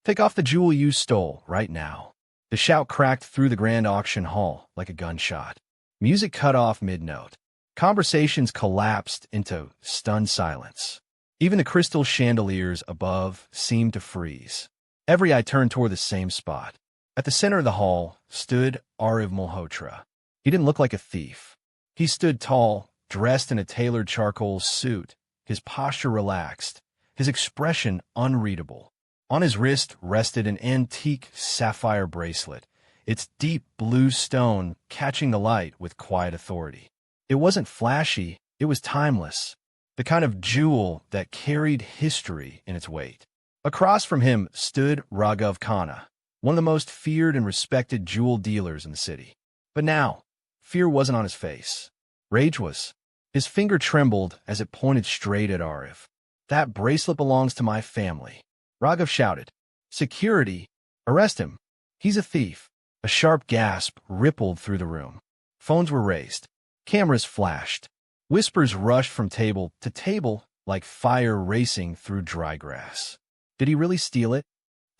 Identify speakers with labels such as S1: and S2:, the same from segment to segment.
S1: Take off the jewel you stole right now. The shout cracked through the grand auction hall like a gunshot. Music cut off mid-note. Conversations collapsed into stunned silence. Even the crystal chandeliers above seemed to freeze. Every eye turned toward the same spot. At the center of the hall stood Ariv Malhotra. He didn't look like a thief. He stood tall, dressed in a tailored charcoal suit, his posture relaxed, his expression unreadable. On his wrist rested an antique sapphire bracelet, its deep blue stone catching the light with quiet authority. It wasn't flashy, it was timeless, the kind of jewel that carried history in its weight. Across from him stood Raghav Khanna, one of the most feared and respected jewel dealers in the city. But now, fear wasn't on his face. Rage was. His finger trembled as it pointed straight at Ariv. "That bracelet belongs to my family," Raghav shouted. "Security! Arrest him! He's a thief!" A sharp gasp rippled through the room. Phones were raised. Cameras flashed. Whispers rushed from table to table like fire racing through dry grass. Did he really steal it?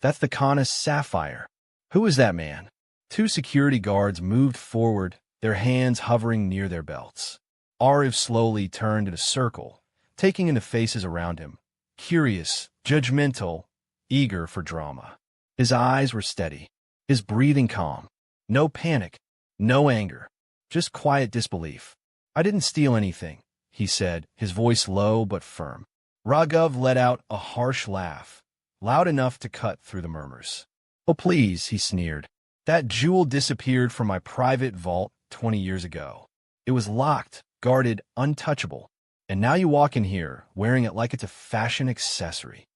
S1: That's the Khanna's sapphire. Who is that man? Two security guards moved forward, their hands hovering near their belts. Ariv slowly turned in a circle, taking in the faces around him, curious, judgmental, eager for drama. His eyes were steady, his breathing calm. No panic, no anger, just quiet disbelief. "I didn't steal anything," he said, his voice low but firm. Raghav let out a harsh laugh, loud enough to cut through the murmurs. "Oh, please," he sneered. "That jewel disappeared from my private vault 20 years ago. It was locked, guarded, untouchable. And now you walk in here, wearing it like it's a fashion accessory."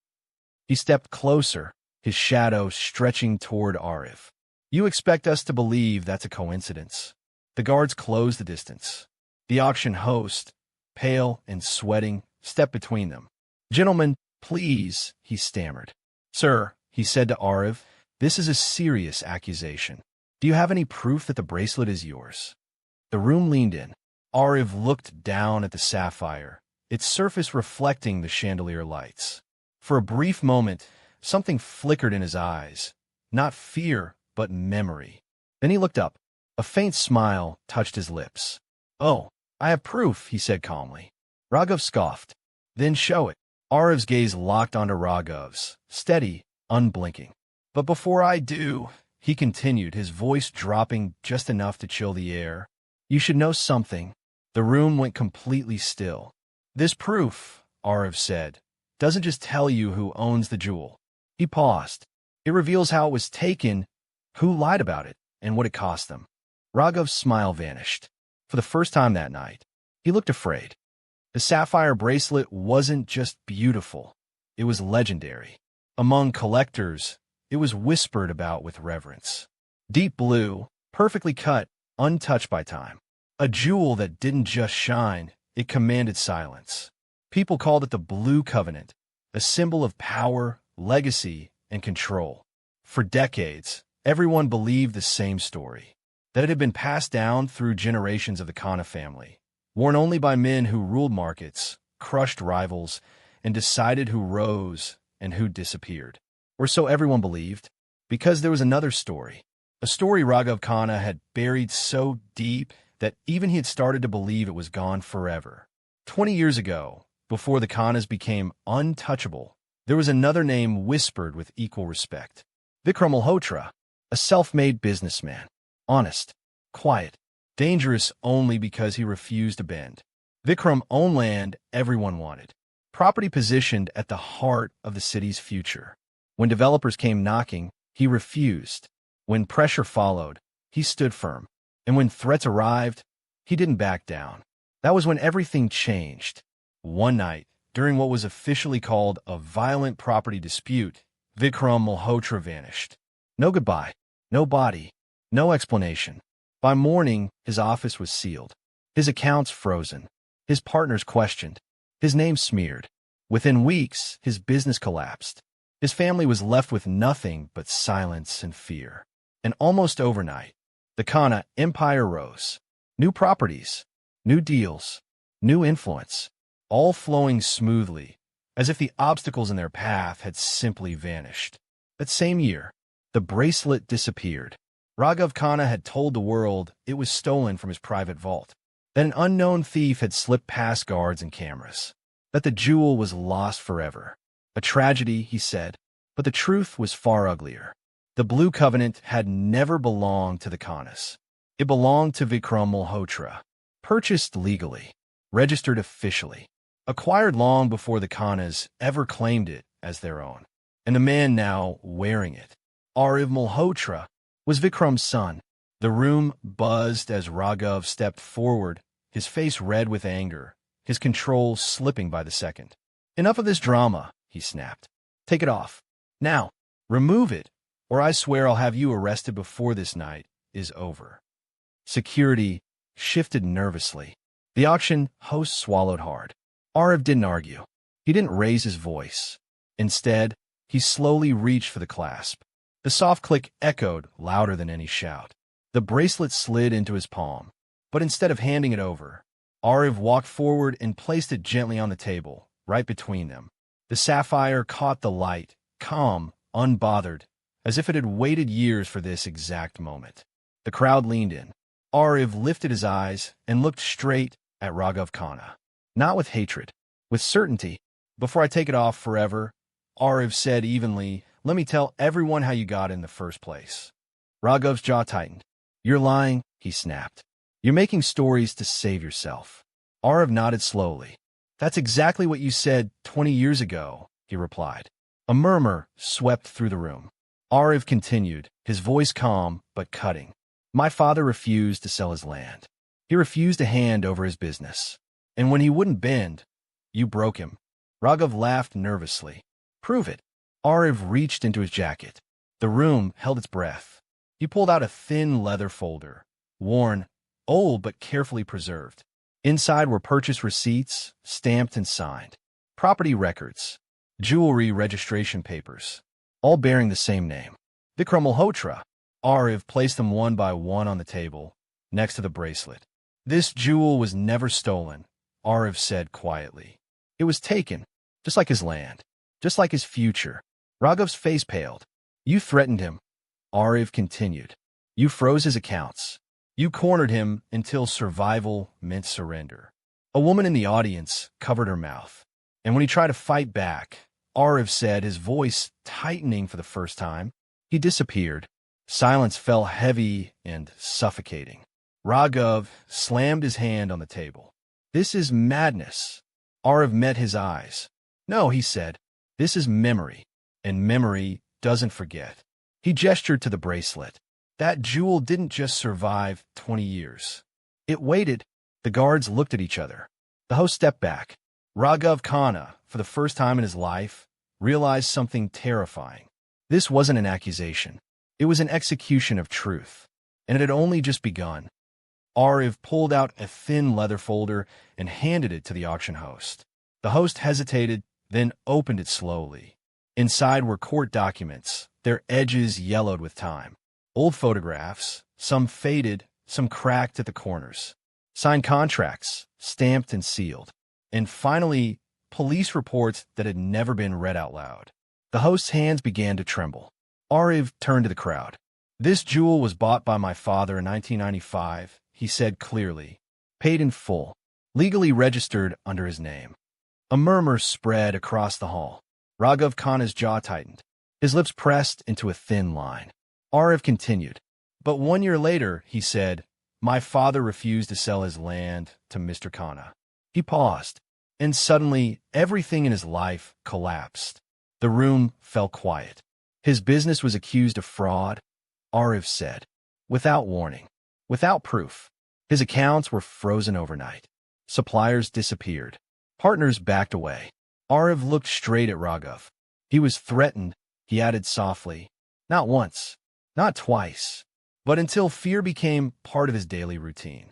S1: He stepped closer, his shadow stretching toward Ariv. "You expect us to believe that's a coincidence?" The guards closed the distance. The auction host, pale and sweating, stepped between them. "Gentlemen, please," he stammered. "Sir," he said to Ariv, "this is a serious accusation. Do you have any proof that the bracelet is yours?" The room leaned in. Ariv looked down at the sapphire, its surface reflecting the chandelier lights. For a brief moment, something flickered in his eyes. Not fear, but memory. Then he looked up. A faint smile touched his lips. "Oh, I have proof," he said calmly. Raghav scoffed. "Then show it." Ariv's gaze locked onto Raghav's, steady, unblinking. "But before I do," he continued, his voice dropping just enough to chill the air, "you should know something." The room went completely still. "This proof," Ariv said, "doesn't just tell you who owns the jewel." He paused. "It reveals how it was taken, who lied about it, and what it cost them." Raghav's smile vanished. For the first time that night, he looked afraid. The sapphire bracelet wasn't just beautiful. It was legendary. Among collectors, it was whispered about with reverence. Deep blue, perfectly cut, untouched by time. A jewel that didn't just shine, it commanded silence. People called it the Blue Covenant, a symbol of power, legacy, and control. For decades, everyone believed the same story, that it had been passed down through generations of the Khanna family, worn only by men who ruled markets, crushed rivals, and decided who rose and who disappeared. Or so everyone believed, because there was another story, a story Raghav Khanna had buried so deep that even he had started to believe it was gone forever. 20 years ago, before the Khannas became untouchable, there was another name whispered with equal respect. Vikram Malhotra, a self-made businessman. Honest, quiet, dangerous only because he refused to bend. Vikram owned land everyone wanted, property positioned at the heart of the city's future. When developers came knocking, he refused. When pressure followed, he stood firm. And when threats arrived, he didn't back down. That was when everything changed. One night, during what was officially called a violent property dispute, Vikram Malhotra vanished. No goodbye, no body, no explanation. By morning, his office was sealed, his accounts frozen, his partners questioned, his name smeared. Within weeks, his business collapsed. His family was left with nothing but silence and fear. And almost overnight, the Khanna empire rose. New properties, new deals, new influence, all flowing smoothly, as if the obstacles in their path had simply vanished. That same year, the bracelet disappeared. Raghav Khanna had told the world it was stolen from his private vault, that an unknown thief had slipped past guards and cameras, that the jewel was lost forever. A tragedy, he said, but the truth was far uglier. The Blue Covenant had never belonged to the Khannas. It belonged to Vikram Malhotra, purchased legally, registered officially, acquired long before the Khannas ever claimed it as their own. And the man now wearing it, Arif Malhotra, was Vikram's son. The room buzzed as Raghav stepped forward, his face red with anger, his control slipping by the second. "Enough of this drama," he snapped. "Take it off. Now, remove it, or I swear I'll have you arrested before this night is over." Security shifted nervously. The auction host swallowed hard. Arif didn't argue. He didn't raise his voice. Instead, he slowly reached for the clasp. The soft click echoed louder than any shout. The bracelet slid into his palm, but instead of handing it over, Arif walked forward and placed it gently on the table, right between them. The sapphire caught the light, calm, unbothered, as if it had waited years for this exact moment. The crowd leaned in. Arif lifted his eyes and looked straight at Raghav Khanna. Not with hatred, with certainty. "Before I take it off forever," Arif said evenly, "let me tell everyone how you got in the first place." Raghav's jaw tightened. "You're lying," he snapped. "You're making stories to save yourself." Arif nodded slowly. "That's exactly what you said 20 years ago," he replied. A murmur swept through the room. Arif continued, his voice calm but cutting. "My father refused to sell his land. He refused to hand over his business. And when he wouldn't bend, you broke him." Raghav laughed nervously. "Prove it." Arif reached into his jacket. The room held its breath. He pulled out a thin leather folder, worn, old but carefully preserved. Inside were purchase receipts, stamped and signed, property records, jewelry registration papers, all bearing the same name, Vikram Malhotra. Arif placed them one by one on the table, next to the bracelet. "This jewel was never stolen," Arif said quietly. "It was taken, just like his land, just like his future." Raghav's face paled. "You threatened him," Arif continued. "You froze his accounts. You cornered him until survival meant surrender." A woman in the audience covered her mouth. And when he tried to fight back, Arif said, his voice tightening for the first time, he disappeared. Silence fell heavy and suffocating. Raghav slammed his hand on the table. "This is madness." Arif met his eyes. "No," he said. "This is memory, and memory doesn't forget." He gestured to the bracelet. That jewel didn't just survive 20 years. It waited. The guards looked at each other. The host stepped back. Raghav Khanna, for the first time in his life, realized something terrifying. This wasn't an accusation. It was an execution of truth, and it had only just begun. Arif pulled out a thin leather folder and handed it to the auction host. The host hesitated, then opened it slowly. Inside were court documents, their edges yellowed with time. Old photographs, some faded, some cracked at the corners. Signed contracts, stamped and sealed. And finally, police reports that had never been read out loud. The host's hands began to tremble. Arif turned to the crowd. "This jewel was bought by my father in 1995, he said clearly. Paid in full, legally registered under his name." A murmur spread across the hall. Raghav Khanna's jaw tightened. His lips pressed into a thin line. Arif continued. "But 1 year later," he said, "my father refused to sell his land to Mr. Khanna." He paused, and suddenly everything in his life collapsed. The room fell quiet. His business was accused of fraud, Arif said, without warning, without proof. His accounts were frozen overnight. Suppliers disappeared. Partners backed away. Arif looked straight at Raghav. He was threatened, he added softly. Not once, not twice, but until fear became part of his daily routine.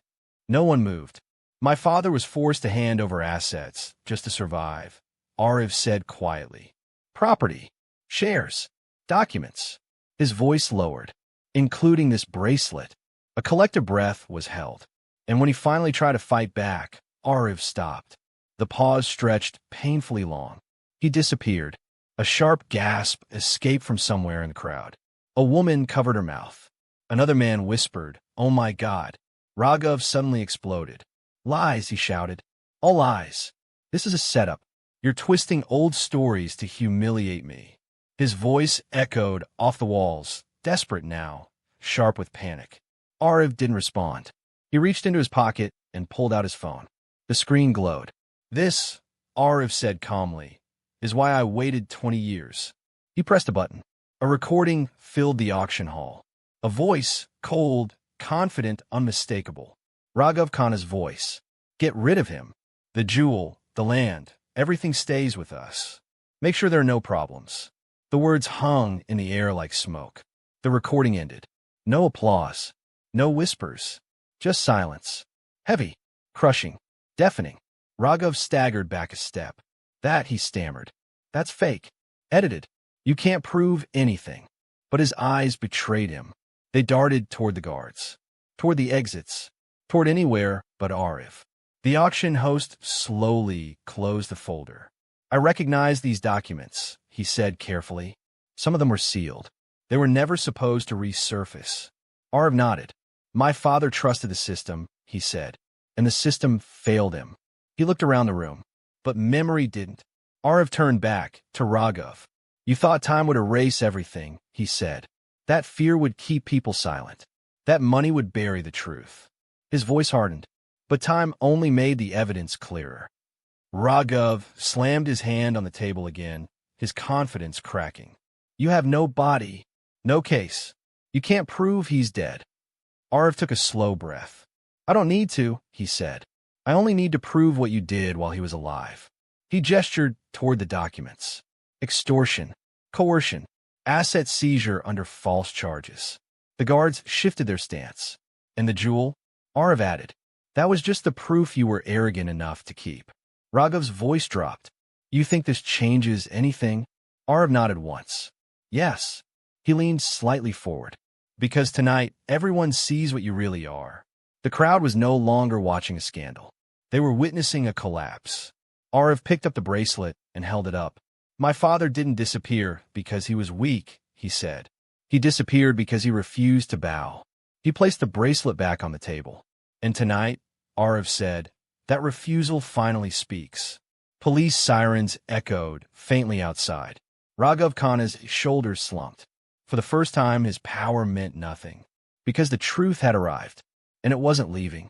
S1: No one moved. "My father was forced to hand over assets just to survive," Arif said quietly. "Property, shares, documents." His voice lowered. "Including this bracelet." A collective breath was held. And when he finally tried to fight back, Arif stopped. The pause stretched painfully long. He disappeared. A sharp gasp escaped from somewhere in the crowd. A woman covered her mouth. Another man whispered, "Oh my God." Raghav suddenly exploded. "Lies," he shouted. "All lies. This is a setup. You're twisting old stories to humiliate me." His voice echoed off the walls, desperate now, sharp with panic. Arav didn't respond. He reached into his pocket and pulled out his phone. The screen glowed. "This," Arav said calmly, "is why I waited 20 years." He pressed a button. A recording filled the auction hall. A voice, cold, confident, unmistakable. Raghav Khanna's voice. "Get rid of him. The jewel, the land, everything stays with us. Make sure there are no problems." The words hung in the air like smoke. The recording ended. No applause. No whispers. Just silence. Heavy, crushing, deafening. Raghav staggered back a step. "That," he stammered. "That's fake. Edited. You can't prove anything." But his eyes betrayed him. They darted toward the guards, toward the exits, toward anywhere but Arif. The auction host slowly closed the folder. "I recognize these documents," he said carefully. "Some of them were sealed. They were never supposed to resurface." Arif nodded. "My father trusted the system," he said, "and the system failed him." He looked around the room, but memory didn't. Arif turned back to Raghav. "You thought time would erase everything," he said. "That fear would keep people silent. That money would bury the truth." His voice hardened, but time only made the evidence clearer. Raghav slammed his hand on the table again, his confidence cracking. "You have no body, no case. You can't prove he's dead." Arif took a slow breath. "I don't need to," he said. "I only need to prove what you did while he was alive." He gestured toward the documents. Extortion, coercion, asset seizure under false charges. The guards shifted their stance. "And the jewel?" Arif added. "That was just the proof you were arrogant enough to keep." Raghav's voice dropped. "You think this changes anything?" Arif nodded once. "Yes." He leaned slightly forward. "Because tonight, everyone sees what you really are." The crowd was no longer watching a scandal. They were witnessing a collapse. Arif picked up the bracelet and held it up. "My father didn't disappear because he was weak," he said. "He disappeared because he refused to bow." He placed the bracelet back on the table. "And tonight," Arif said, "that refusal finally speaks." Police sirens echoed faintly outside. Raghav Khanna's shoulders slumped. For the first time, his power meant nothing, because the truth had arrived, and it wasn't leaving.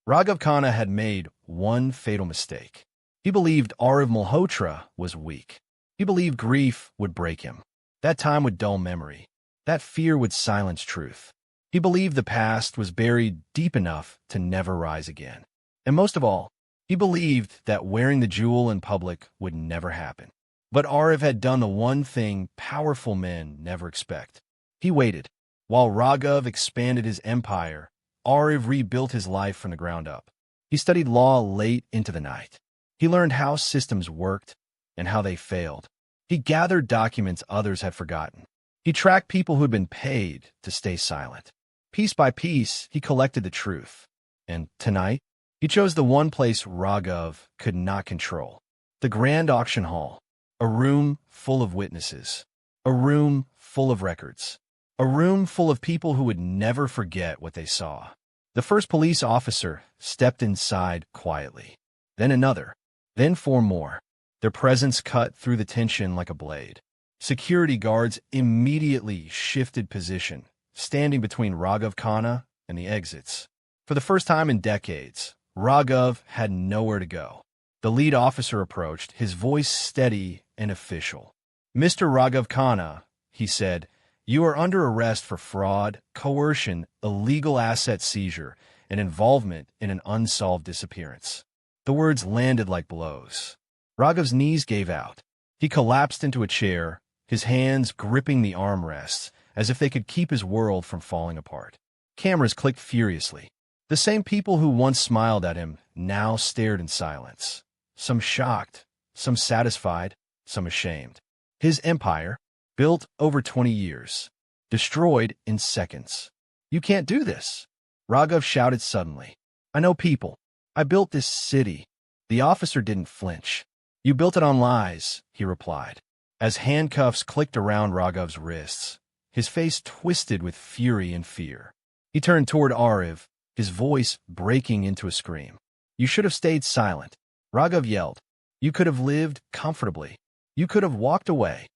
S1: Raghav Khanna had made one fatal mistake. He believed Arav Malhotra was weak. He believed grief would break him. That time would dull memory. That fear would silence truth. He believed the past was buried deep enough to never rise again. And most of all, he believed that wearing the jewel in public would never happen. But Arav had done the one thing powerful men never expect. He waited. While Raghav expanded his empire, Arav rebuilt his life from the ground up. He studied law late into the night. He learned how systems worked and how they failed. He gathered documents others had forgotten. He tracked people who had been paid to stay silent. Piece by piece, he collected the truth. And tonight, he chose the one place Raghav could not control. The grand auction hall. A room full of witnesses. A room full of records. A room full of people who would never forget what they saw. The first police officer stepped inside quietly. Then another. Then four more. Their presence cut through the tension like a blade. Security guards immediately shifted position, standing between Raghav Khanna and the exits. For the first time in decades, Raghav had nowhere to go. The lead officer approached, his voice steady and official. "Mr. Raghav Khanna," he said, "you are under arrest for fraud, coercion, illegal asset seizure, and involvement in an unsolved disappearance." The words landed like blows. Raghav's knees gave out. He collapsed into a chair, his hands gripping the armrests, as if they could keep his world from falling apart. Cameras clicked furiously. The same people who once smiled at him now stared in silence. Some shocked, some satisfied, some ashamed. His empire, built over 20 years, destroyed in seconds. "You can't do this," Raghav shouted suddenly. "I know people. I built this city." The officer didn't flinch. "You built it on lies," he replied. As handcuffs clicked around Raghav's wrists, his face twisted with fury and fear. He turned toward Ariv, his voice breaking into a scream. "You should have stayed silent," Raghav yelled. "You could have lived comfortably. You could have walked away."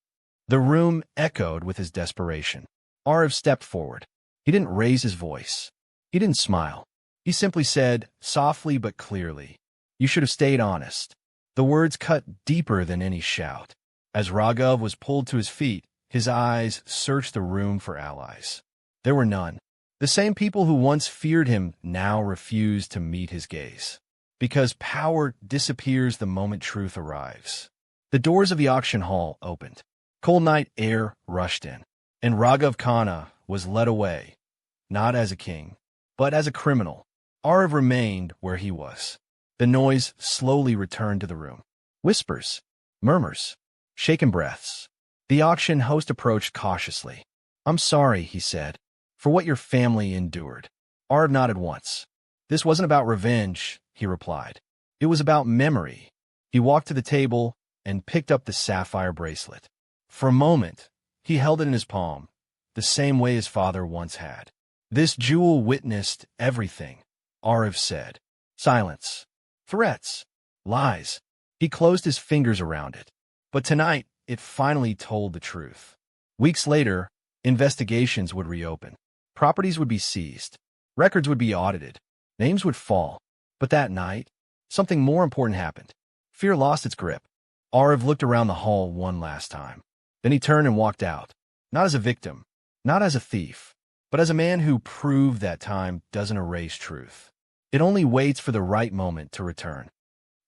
S1: The room echoed with his desperation. Ariv stepped forward. He didn't raise his voice. He didn't smile. He simply said, softly but clearly, "You should have stayed honest." The words cut deeper than any shout. As Raghav was pulled to his feet, his eyes searched the room for allies. There were none. The same people who once feared him now refused to meet his gaze. Because power disappears the moment truth arrives. The doors of the auction hall opened. Cold night air rushed in, and Raghav Khanna was led away, not as a king, but as a criminal. Ariv remained where he was. The noise slowly returned to the room. Whispers, murmurs, shaken breaths. The auction host approached cautiously. "I'm sorry," he said, "for what your family endured." Ariv nodded once. "This wasn't about revenge," he replied. "It was about memory." He walked to the table and picked up the sapphire bracelet. For a moment, he held it in his palm, the same way his father once had. "This jewel witnessed everything," Ariv said. Silence. Threats. Lies. He closed his fingers around it. But tonight, it finally told the truth. Weeks later, investigations would reopen. Properties would be seized. Records would be audited. Names would fall. But that night, something more important happened. Fear lost its grip. Ariv looked around the hall one last time. Then he turned and walked out. Not as a victim, not as a thief, but as a man who proved that time doesn't erase truth. It only waits for the right moment to return.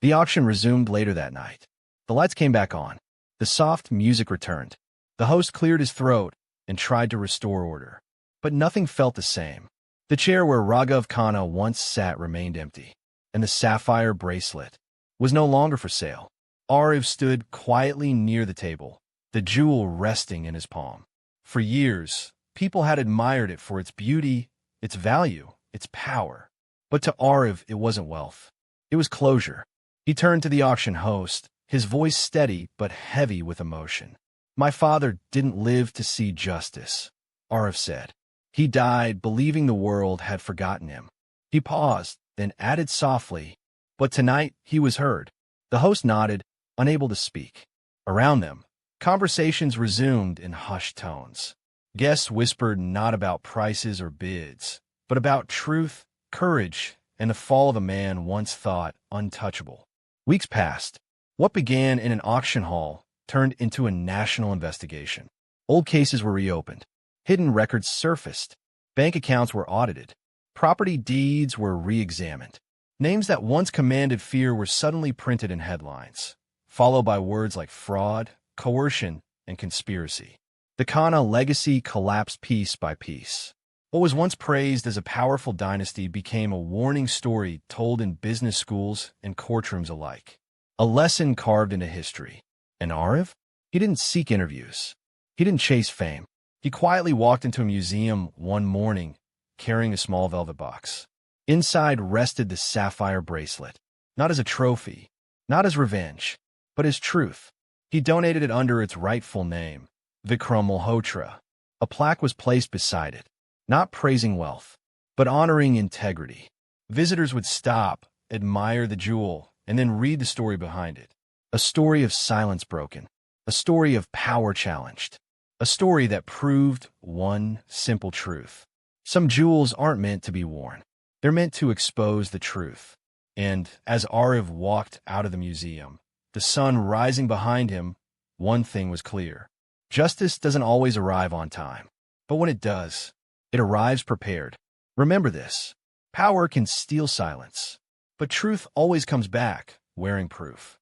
S1: The auction resumed later that night. The lights came back on. The soft music returned. The host cleared his throat and tried to restore order. But nothing felt the same. The chair where Raghav Khanna once sat remained empty, and the sapphire bracelet was no longer for sale. Ariv stood quietly near the table, the jewel resting in his palm. For years, people had admired it for its beauty, its value, its power. But to Ariv, it wasn't wealth. It was closure. He turned to the auction host, his voice steady but heavy with emotion. "My father didn't live to see justice," Ariv said. "He died believing the world had forgotten him." He paused, then added softly, "But tonight he was heard." The host nodded, unable to speak. Around them, conversations resumed in hushed tones. Guests whispered not about prices or bids, but about truth, courage, and the fall of a man once thought untouchable. Weeks passed. What began in an auction hall turned into a national investigation. Old cases were reopened. Hidden records surfaced. Bank accounts were audited. Property deeds were re-examined. Names that once commanded fear were suddenly printed in headlines, followed by words like fraud, coercion, and conspiracy. The Khanna legacy collapsed piece by piece. What was once praised as a powerful dynasty became a warning story told in business schools and courtrooms alike. A lesson carved into history. And Ariv? He didn't seek interviews. He didn't chase fame. He quietly walked into a museum one morning, carrying a small velvet box. Inside rested the sapphire bracelet, not as a trophy, not as revenge, but as truth. He donated it under its rightful name, Vikram Malhotra. A plaque was placed beside it, not praising wealth, but honoring integrity. Visitors would stop, admire the jewel, and then read the story behind it. A story of silence broken, a story of power challenged, a story that proved one simple truth. Some jewels aren't meant to be worn. They're meant to expose the truth. And as Ariv walked out of the museum, the sun rising behind him, one thing was clear. Justice doesn't always arrive on time, but when it does, it arrives prepared. Remember this. Power can steal silence, but truth always comes back, wearing proof.